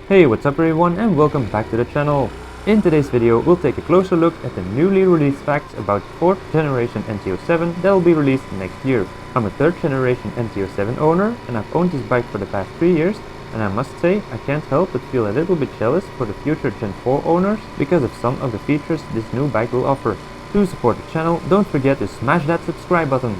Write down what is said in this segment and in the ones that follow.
Hey, what's up everyone and welcome back to the channel. In today's video we'll take a closer look at the newly released facts about 4th generation MT07 that will be released next year. I'm a 3rd generation MT07 owner and I've owned this bike for the past 3 years, and I must say I can't help but feel a little bit jealous for the future Gen 4 owners because of some of the features this new bike will offer. To support the channel, don't forget to smash that subscribe button.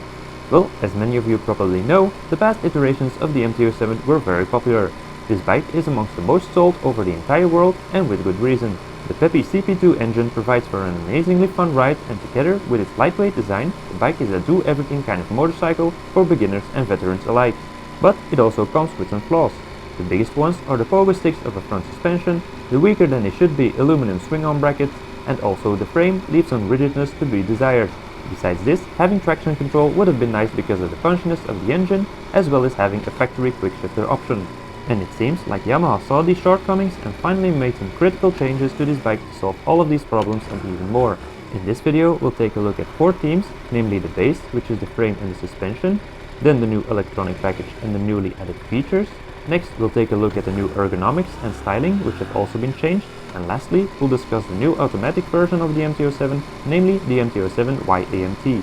Well, as many of you probably know, the past iterations of the MT07 were very popular. This bike is amongst the most sold over the entire world, and with good reason. The peppy CP2 engine provides for an amazingly fun ride, and together with its lightweight design, the bike is a do-everything kind of motorcycle for beginners and veterans alike. But it also comes with some flaws. The biggest ones are the pogo sticks of a front suspension, the weaker than they should be aluminum swing arm brackets, and also the frame leaves some rigidness to be desired. Besides this, having traction control would have been nice because of the punchiness of the engine, as well as having a factory quickshifter option. And it seems like Yamaha saw these shortcomings and finally made some critical changes to this bike to solve all of these problems and even more. In this video we'll take a look at 4 themes, namely the base, which is the frame and the suspension, then the new electronic package and the newly added features. Next we'll take a look at the new ergonomics and styling, which have also been changed, and lastly we'll discuss the new automatic version of the MT07, namely the MT07 Y-AMT.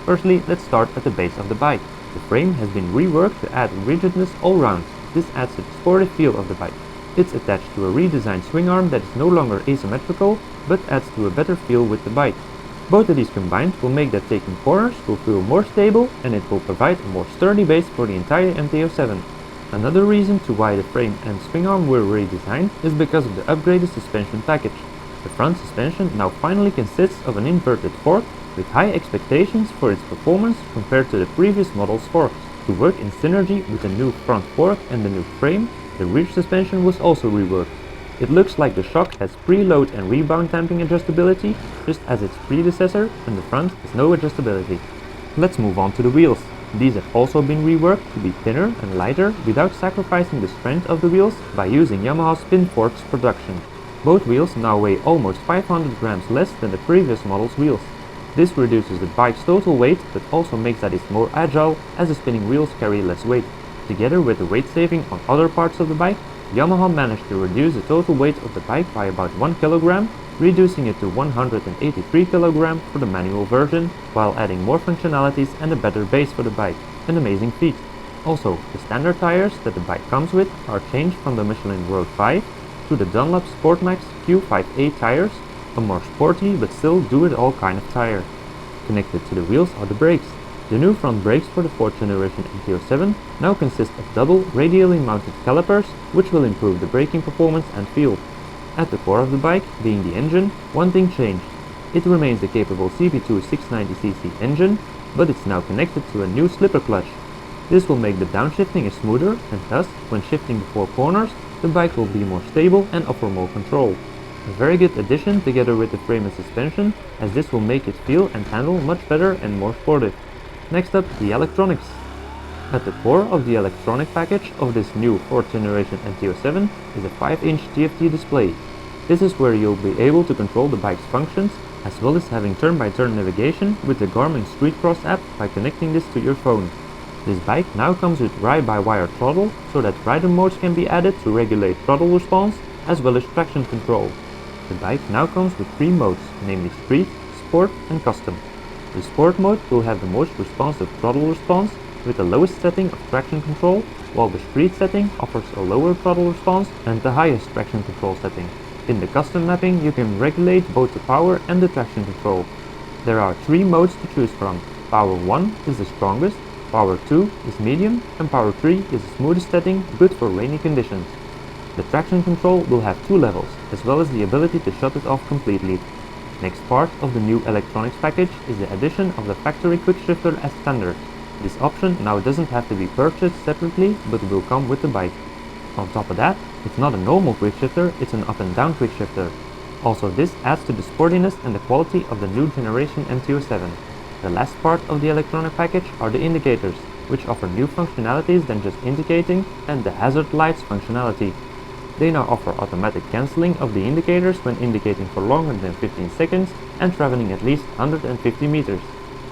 Firstly, let's start at the base of the bike. The frame has been reworked to add rigidness all round. This adds to the sportive feel of the bike. It's attached to a redesigned swing arm that is no longer asymmetrical, but adds to a better feel with the bike. Both of these combined will make that taking corners will feel more stable, and it will provide a more sturdy base for the entire MT07. Another reason to why the frame and swing arm were redesigned is because of the upgraded suspension package. The front suspension now finally consists of an inverted fork with high expectations for its performance compared to the previous model's forks. To work in synergy with the new front fork and the new frame, the rear suspension was also reworked. It looks like the shock has preload and rebound damping adjustability, just as its predecessor, and the front has no adjustability. Let's move on to the wheels. These have also been reworked to be thinner and lighter without sacrificing the strength of the wheels by using Yamaha's Spin Forks production. Both wheels now weigh almost 500 grams less than the previous model's wheels. This reduces the bike's total weight, but also makes that it's more agile as the spinning wheels carry less weight. Together with the weight saving on other parts of the bike, Yamaha managed to reduce the total weight of the bike by about 1 kg, reducing it to 183 kg for the manual version, while adding more functionalities and a better base for the bike. An amazing feat. Also, the standard tires that the bike comes with are changed from the Michelin Road 5 to the Dunlop Sportmax Q5A tires, a more sporty but still do-it-all kind of tire. Connected to the wheels are the brakes. The new front brakes for the 4th generation MT07 now consist of double radially mounted calipers, which will improve the braking performance and feel. At the core of the bike, being the engine, one thing changed. It remains the capable CP2 690cc engine, but it's now connected to a new slipper clutch. This will make the downshifting smoother, and thus, when shifting before corners, the bike will be more stable and offer more control. A very good addition together with the frame and suspension, as this will make it feel and handle much better and more sportive. Next up, the electronics. At the core of the electronic package of this new 4th generation MT07 is a 5-inch TFT display. This is where you'll be able to control the bike's functions, as well as having turn-by-turn navigation with the Garmin Street Cross app by connecting this to your phone. This bike now comes with ride-by-wire throttle, so that rider modes can be added to regulate throttle response, as well as traction control. The bike now comes with 3 modes, namely Street, Sport and Custom. The Sport mode will have the most responsive throttle response with the lowest setting of traction control, while the Street setting offers a lower throttle response and the highest traction control setting. In the Custom mapping you can regulate both the power and the traction control. There are 3 modes to choose from. Power 1 is the strongest, Power 2 is medium, and Power 3 is the smoothest setting, good for rainy conditions. The traction control will have 2 levels, as well as the ability to shut it off completely. Next part of the new electronics package is the addition of the factory quickshifter as standard. This option now doesn't have to be purchased separately, but will come with the bike. On top of that, it's not a normal quickshifter, it's an up and down quickshifter. Also, this adds to the sportiness and the quality of the new generation MT07. The last part of the electronic package are the indicators, which offer new functionalities than just indicating, and the hazard lights functionality. They now offer automatic cancelling of the indicators when indicating for longer than 15 seconds and traveling at least 150 meters.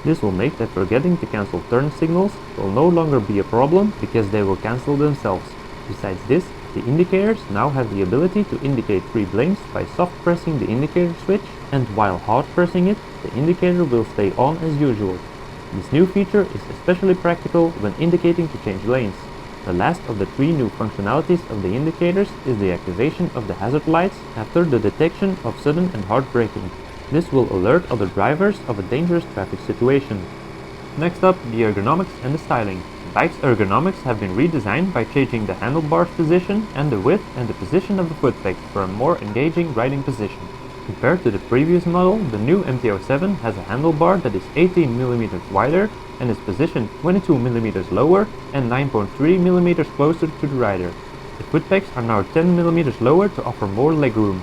This will make that forgetting to cancel turn signals will no longer be a problem because they will cancel themselves. Besides this, The indicators now have the ability to indicate 3 blinks by soft pressing the indicator switch, and while hard pressing it, the indicator will stay on as usual. This new feature is especially practical when indicating to change lanes. The last of the 3 new functionalities of the indicators is the activation of the hazard lights after the detection of sudden and hard braking. This will alert other drivers of a dangerous traffic situation. Next up, the ergonomics and the styling. The bike's ergonomics have been redesigned by changing the handlebar's position and the width and the position of the foot pegs for a more engaging riding position. Compared to the previous model, the new MT07 has a handlebar that is 18 mm wider and is positioned 22 mm lower and 9.3 mm closer to the rider. The foot pegs are now 10 mm lower to offer more legroom.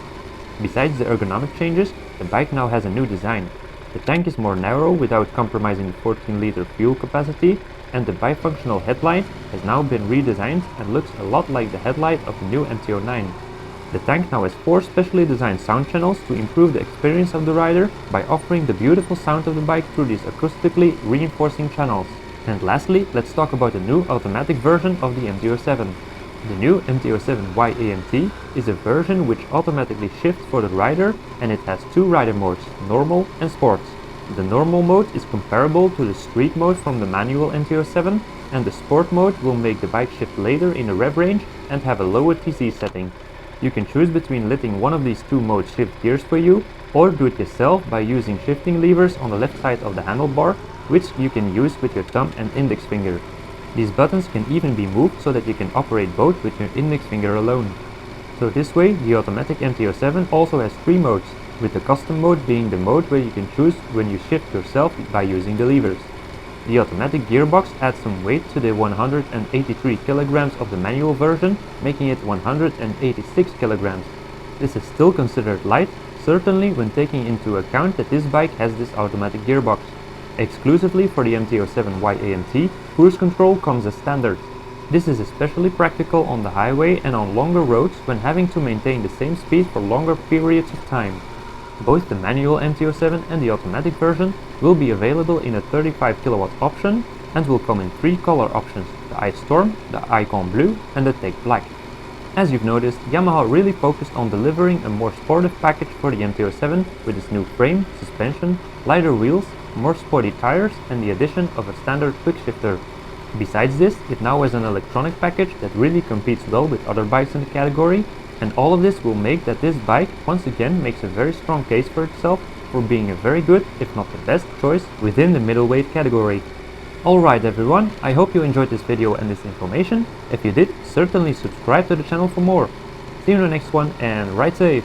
Besides the ergonomic changes, the bike now has a new design. The tank is more narrow without compromising the 14-liter fuel capacity, and the bifunctional headlight has now been redesigned and looks a lot like the headlight of the new MT09. The tank now has 4 specially designed sound channels to improve the experience of the rider by offering the beautiful sound of the bike through these acoustically reinforcing channels. And lastly, let's talk about the new automatic version of the MT07. The new MT07 Y-AMT is a version which automatically shifts for the rider, and it has 2 rider modes, normal and sports. The normal mode is comparable to the street mode from the manual MT07, and the sport mode will make the bike shift later in the rev range and have a lower TC setting. You can choose between letting one of these 2 modes shift gears for you, or do it yourself by using shifting levers on the left side of the handlebar, which you can use with your thumb and index finger. These buttons can even be moved so that you can operate both with your index finger alone. So this way, the automatic MT07 also has 3 modes, with the custom mode being the mode where you can choose when you shift yourself by using the levers. The automatic gearbox adds some weight to the 183 kilograms of the manual version, making it 186 kilograms. This is still considered light, certainly when taking into account that this bike has this automatic gearbox. Exclusively for the MT07 Y-AMT, cruise control comes as standard. This is especially practical on the highway and on longer roads when having to maintain the same speed for longer periods of time. Both the manual MT07 and the automatic version will be available in a 35 kW option and will come in 3 color options, the Ice Storm, the Icon Blue and the Take Black. As you've noticed, Yamaha really focused on delivering a more sportive package for the MT07 with its new frame, suspension, lighter wheels, more sporty tires and the addition of a standard quickshifter. Besides this, it now has an electronic package that really competes well with other bikes in the category, and all of this will make that this bike once again makes a very strong case for itself for being a very good, if not the best choice within the middleweight category. Alright everyone, I hope you enjoyed this video and this information. If you did, certainly subscribe to the channel for more. See you in the next one and ride safe!